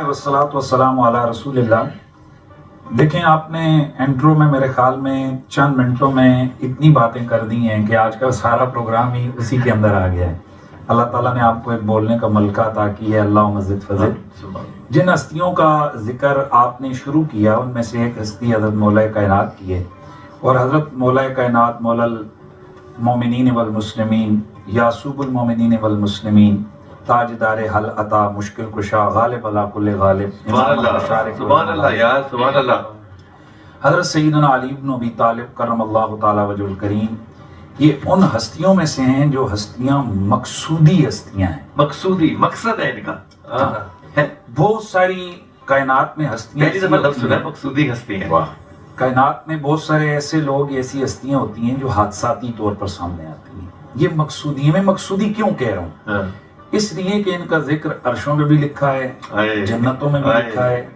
والصلاۃ والسلام علی رسول اللہ. دیکھیں آپ نے انٹرو میں میرے خیال میں چند منٹوں میں اتنی باتیں کر دی ہیں کہ آج کا سارا پروگرام ہی اسی کے اندر آ گیا ہے. اللہ تعالیٰ نے آپ کو ایک بولنے کا ملکہ عطا کی ہے. اللہ مزید فضل. جن ہستیوں کا ذکر آپ نے شروع کیا ان میں سے ایک ہستی حضرت مولا کائنات کی ہے، اور حضرت مولا کائنات مولا المومنین والمسلمین یاسوب المومنین والمسلمین تاجدار حل عطا مشکل کشا غالب علی کل غالب سبحان اللہ یا سبحان اللہ. حضرت سیدنا علی بن ابی طالب کرم اللہ تعالی وجہ الکریم یہ ان ہستیوں میں سے ہیں جو ہستیاں مقصودی ہستیاں ہیں. مقصودی مقصد ہے ان کا. بہت ساری کائنات میں ہستیاں پہلی دفعہ لفظ سنا ہے مقصودی ہستی ہیں. کائنات میں بہت سارے ایسے لوگ ایسی ہستیاں ہوتی ہیں جو حادثاتی طور پر سامنے آتی ہیں. یہ مقصودی میں مقصودی کیوں کہہ رہا ہوں؟ اس لیے کہ ان کا ذکر عرشوں میں بھی لکھا ہے، جنتوں میں بھی لکھا ہے،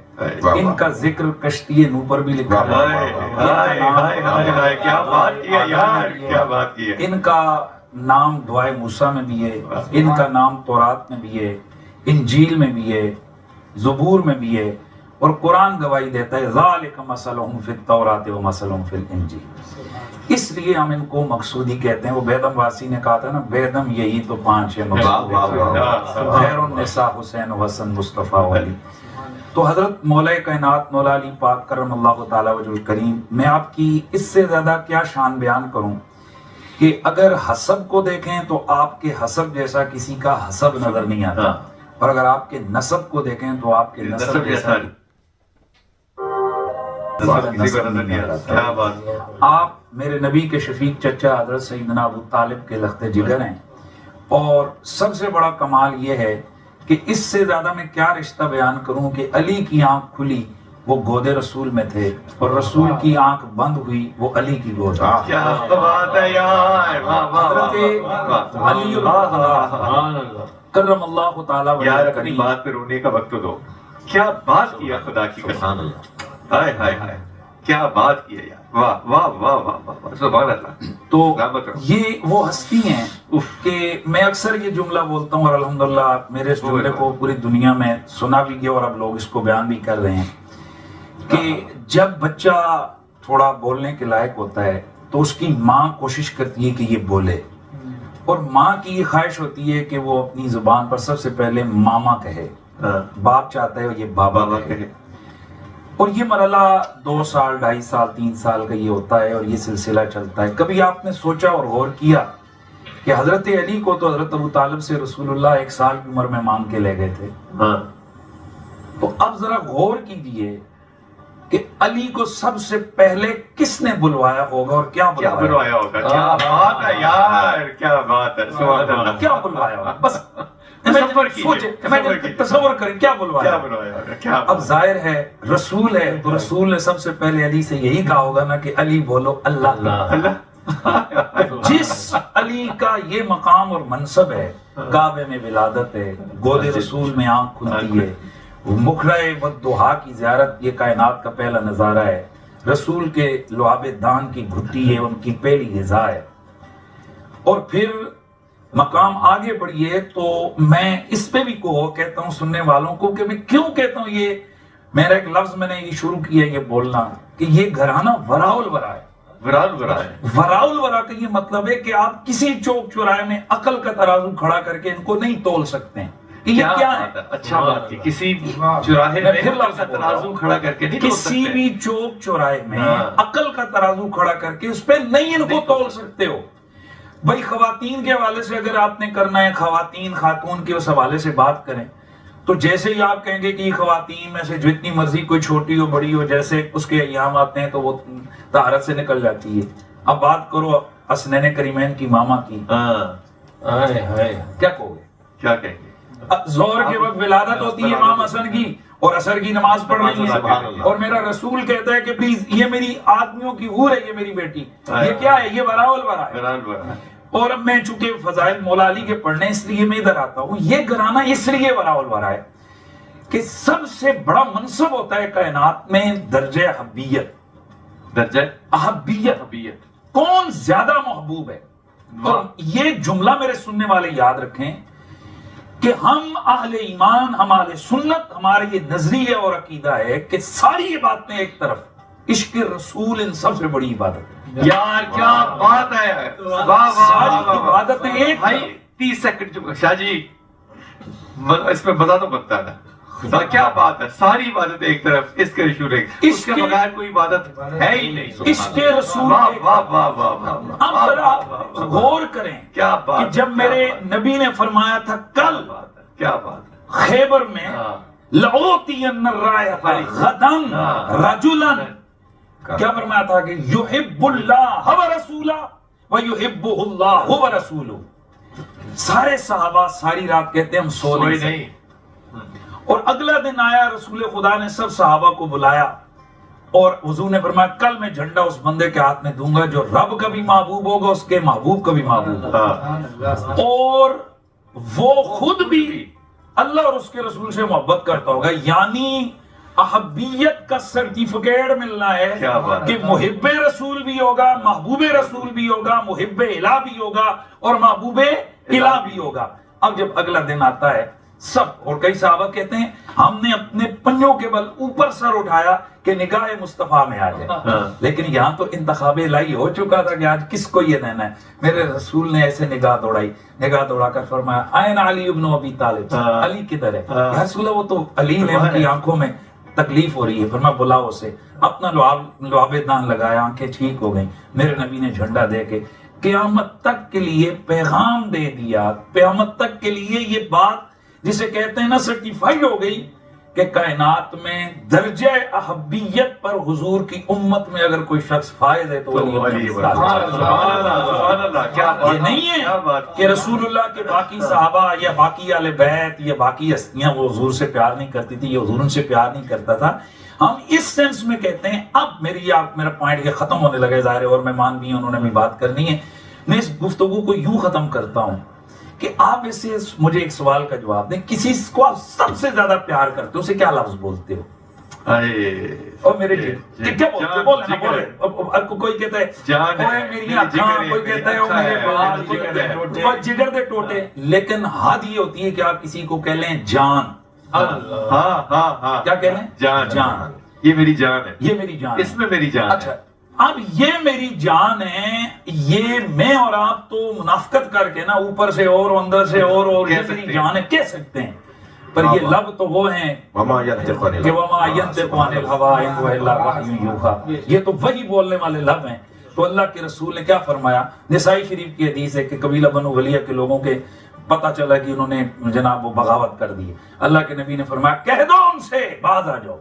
ان کا ذکر کشتی نو پر بھی لکھا ہے، ان کا نام دعائے موسیٰ میں بھی ہے، ان کا نام تورات میں بھی ہے، انجیل میں بھی ہے، زبور میں بھی ہے، اور قرآن گواہی دیتا ہے ذالک مثلہم فی التوراۃ و مثلہم فی الانجیل. اس لیے ہم ان کو مقصودی کہتے ہیں. وہ بیدم واسی نے کہا تھا نا، بیدم یہی تو پانچ ہے، خیر النساء حسین و حسن مصطفیٰ علی. تو حضرت مولا کائنات مولا علی پاک کرم اللہ تعالی وجہ الکریم، میں آپ کی اس سے زیادہ کیا شان بیان کروں کہ اگر حسب کو دیکھیں تو آپ کے حسب جیسا کسی کا حسب نظر نہیں آتا، اور اگر آپ کے نسب کو دیکھیں تو آپ کے نسب جیسا آپ میرے نبی کے شفیق چچا حضرت سیدنا ابو طالب کے لخت جگر ہیں. اور سب سے بڑا کمال یہ ہے کہ اس سے زیادہ میں کیا رشتہ بیان کروں کہ علی کی آنکھ کھلی وہ گود رسول میں تھے، اور رسول کی آنکھ بند ہوئی وہ علی کی گود. حضرت علی کرم اللہ تعالی یار اپنی بات پہ رونے کا وقت دو. کیا بات کیا خدا کی قسم. ہائے ہائے ہائے کیا بات کی ہے یار. واہ واہ واہ واہ واہ سبحان اللہ. تو یہ وہ ہستی ہیں کہ میں اکثر یہ جملہ بولتا ہوں، اور الحمدللہ میرے اس جملے کو پوری دنیا میں سنا بھی گیا اور اب لوگ اس کو بیان بھی کر رہے ہیں کہ جب بچہ تھوڑا بولنے کے لائق ہوتا ہے تو اس کی ماں کوشش کرتی ہے کہ یہ بولے، اور ماں کی یہ خواہش ہوتی ہے کہ وہ اپنی زبان پر سب سے پہلے ماما کہے. باپ چاہتا ہے یہ بابا کہے. اور یہ مرحلہ 2 سال 2.5 سال 3 سال کا یہ ہوتا ہے، اور یہ سلسلہ چلتا ہے. کبھی آپ نے سوچا اور غور کیا کہ حضرت علی کو تو حضرت ابو طالب سے رسول اللہ 1 سال کی عمر میں مانگ کے لے گئے تھے. تو اب ذرا غور کیجئے کہ علی کو سب سے پہلے کس نے بلوایا ہوگا اور کیا بلوایا ہوگا. کیا بات ہے یار، کیا بات ہے. سبحان اللہ. کیا بلوایا ہوگا؟ بس تصور کریں کیا بلوایا. اب ظاہر ہے رسول ہے تو رسول نے سب سے پہلے علی سے یہی کہا ہوگا نا کہ علی بولو اللہ. جس علی کا یہ مقام اور منصب ہے، کعبے میں ولادت ہے، گود رسول میں آنکھ کھلتی ہے، مکھرے والضحیٰ کی زیارت یہ کائنات کا پہلا نظارہ ہے، رسول کے لعاب دان کی گھٹی ہے ان کی پہلی غذا ہے. اور پھر مقام آگے بڑھیے تو میں اس پہ بھی کہتا ہوں سننے والوں کو کہ میں کیوں کہتا ہوں یہ میرا ایک لفظ میں نے یہ شروع کیا یہ بولنا کہ یہ گھرانہ وراء الورا ہے. وراء الورا کا یہ مطلب ہے کہ آپ کسی چوک چوراہے میں عقل کا ترازو کھڑا کر کے ان کو نہیں تول سکتے ہیں. یہ کیا ہے؟ اچھا بات کی کسی چوراہے میں عقل کا ترازو کھڑا کر کے نہیں تول سکتے. کسی بھی چوک چوراہے میں عقل کا ترازو کھڑا کر کے اس پہ نہیں ان کو تول سکتے ہو. بھائی خواتین کے حوالے سے اگر آپ نے کرنا ہے، خواتین خاتون کے اس حوالے سے بات کریں تو جیسے ہی آپ کہیں گے کہ خواتین میں سے جتنی مرضی کوئی چھوٹی ہو بڑی ہو، جیسے اس کے ایام آتے ہیں تو وہ طہارت سے نکل جاتی ہے. اب بات کرو حسنین کریمین کی ماما کی، کیا کہو گے؟ کیا کہیں گے؟ ظہر کے وقت ولادت ہوتی ہے امام حسن کی اور عصر کی نماز پڑھ رہی ہے، اور میرا رسول کہتا ہے کہ پلیز یہ میری آدمیوں کی حور ہے، یہ میری بیٹی. یہ کیا ہے؟ یہ وراء الورا ہے. اور اب میں چونکہ فضائل مولا علی کے پڑھنے اس لیے میں ادھر آتا ہوں. یہ گھرانہ اس لیے وراء الورا ہے کہ سب سے بڑا منصب ہوتا ہے کائنات میں درجہ حبیت. درجہ حبیت کون زیادہ محبوب ہے. اور یہ جملہ میرے سننے والے یاد رکھیں کہ ہم اہل ایمان، ہم اہل سنت، ہمارا یہ نظریہ اور عقیدہ ہے کہ ساری عبادتیں ایک طرف، عشق رسول ان سب سے بڑی عبادت ہے. یار کیا بات ہے، واہ واہ ساری واہ واہ. عبادتیں ایک بھائی طرف. 30 سیکنڈ شاہ جی، اس میں مزہ تو بنتا ہے نا. خدا کیا بات ہے، ساری عبادت ایک طرف، اس کے رسول ایک، اس کے بغیر کوئی عبادت ہے ہی نہیں. عشق رسول واہ ایک واہ طرف. واہ واہ واہ. اب ذرا غور کریں کیا کہ بات، جب میرے نبی نے فرمایا تھا کل کیا بات ہے. خیبر میں ہاں. لَأُعْطِيَنَّ الرَّائِحَةَ غَدًا رَجُلًا، کیا فرمایا تھا کہ یحب اللہ ورسولہ ویحبہ اللہ ورسولہ. سارے صحابہ ساری رات کہتے ہیں ہم سو کوئی نہیں سکتے. نہیں. اور اگلا دن آیا، رسول خدا نے سب صحابہ کو بلایا اور حضور نے فرمایا کل میں جھنڈا اس بندے کے ہاتھ میں دوں گا جو رب کا بھی محبوب ہوگا، اس کے محبوب کا بھی محبوب ہوگا، ہاں. اور وہ خود بھی اللہ اور اس کے رسول سے محبت کرتا ہوگا. یعنی احبیت کا سرٹیفکیٹ ملنا ہے کیا بات کہ محب رسول بھی ہوگا، محبوب رسول بھی ہوگا، محب الہ بھی ہوگا اور محبوب الہ بھی ہوگا. اب جب اگلا دن آتا ہے سب، اور کئی صحابہ کہتے ہیں ہم نے اپنے پنجوں کے بل اوپر سر اٹھایا کہ نگاہ مصطفیٰ میں آ جائے. لیکن یہاں تو انتخاب الہی ہو چکا تھا کہ آج کس کو یہ دینا ہے. میرے رسول نے ایسے نگاہ دوڑا کر فرمایا آئین علی ابن ابی طالب، علی کدھر ہے؟ یا رسول اللہ وہ تو علی نے ان کی آنکھوں میں تکلیف ہو رہی ہے. فرمایا بلاؤ اسے. اپنا لعاب دان لگایا، آنکھیں ٹھیک ہو گئیں. میرے نبی نے جھنڈا دے کے قیامت تک کے لیے پیغام دے دیا، قیامت تک کے لیے یہ بات جسے کہتے ہیں نا سرٹیفائی ہو گئی کہ کائنات میں درجہ احبیت پر حضور کی امت میں اگر کوئی شخص فائز ہے تو وہ یہ نہیں ہے کہ رسول اللہ کے باقی صحابہ یا باقی اہل بیت یا باقی ہستیاں وہ حضور سے پیار نہیں کرتی تھی یا حضور ان سے پیار نہیں کرتا تھا. ہم اس سینس میں کہتے ہیں. اب میرا پوائنٹ یہ ختم ہونے لگے ظاہر ہے، اور مہمان بھی ہیں، انہوں نے بھی بات کرنی ہے. میں اس گفتگو کو یوں ختم کرتا ہوں کہ آپ اسے مجھے ایک سوال کا جواب دیں. کسی کو آپ سب سے زیادہ پیار کرتے ہو، اسے کیا لفظ بولتے ہو؟ اور میرے کیا بولتے ہو؟ بولے نا، بولے. کوئی کہتا ہے جان ہے میری آنکھاں، کوئی کہتا ہے وہ میرے بال، اور جگر دے ٹوٹے. لیکن حد یہ ہوتی ہے کہ آپ کسی کو کہہ لیں جان. کیا کہہ لیں؟ جان. جان، یہ میری جان ہے، یہ میری جان، اس میں میری جان. اچھا اب یہ میری جان ہے، یہ میں اور آپ تو منافقت کر کے نا اوپر سے اور اندر سے اور یہ میری جان ہے کہہ سکتے ہیں، پر یہ لب تو وہ ہیں کہ وما ينطق عن الهوى ان هو الا وحی یوحی. یہ تو وہی بولنے والے لب ہیں. تو اللہ کے رسول نے کیا فرمایا؟ نسائی شریف کی حدیث ہے کہ قبیلہ بنو غلیہ کے لوگوں کے پتہ چلا کہ انہوں نے جناب وہ بغاوت کر دی. اللہ کے نبی نے فرمایا کہہ دو ان سے باز آ جاؤ،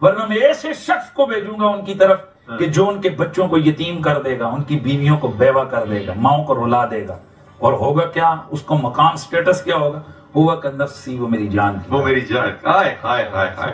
ورنہ میں ایسے شخص کو بھیجوں گا ان کی طرف کہ جو ان کے بچوں کو یتیم کر دے گا، ان کی بیویوں کو بیوہ کر دے گا، ماؤں کو رلا دے گا. اور ہوگا کیا؟ اس کو مقام سٹیٹس کیا ہوگا؟ ہوا کہ نفسی، وہ میری جان کی، وہ میری جان. ہائے ہائے ہائے ہائے.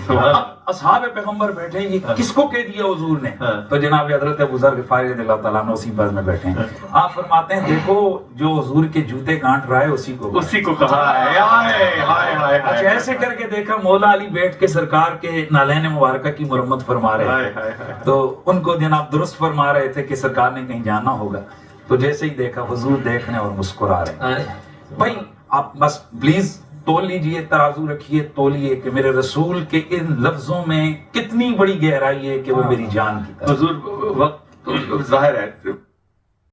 اب اصحاب پیغمبر بیٹھے، یہ کس کو کہہ دیا حضور نے؟ تو جناب حضرت ابو ذر غفاری رضی اللہ تعالیٰ عنہ اسی بز میں بیٹھے ہیں. آپ فرماتے ہیں دیکھو جو حضور کے جوتے گانٹ رہا ہے اسی کو کہا ہے. ہائے ہائے ہائے. اچھا ایسے کر کے دیکھا مولا علی بیٹھ کے سرکار کے نالین مبارکہ کی مرمت فرما رہے تھے، تو ان کو جناب درست فرما رہے تھے کہ سرکار نے کہیں جانا ہوگا. تو جیسے ہی دیکھا حضور دیکھ رہے اور مسکرا رہے ہیں. بھائی آپ بس پلیز تول لیجئے، ترازو رکھیے، تولیے کہ میرے رسول کے ان لفظوں میں کتنی بڑی گہرائی ہے کہ وہ میری جان کی طرح. حضور وقت ظاہر ہے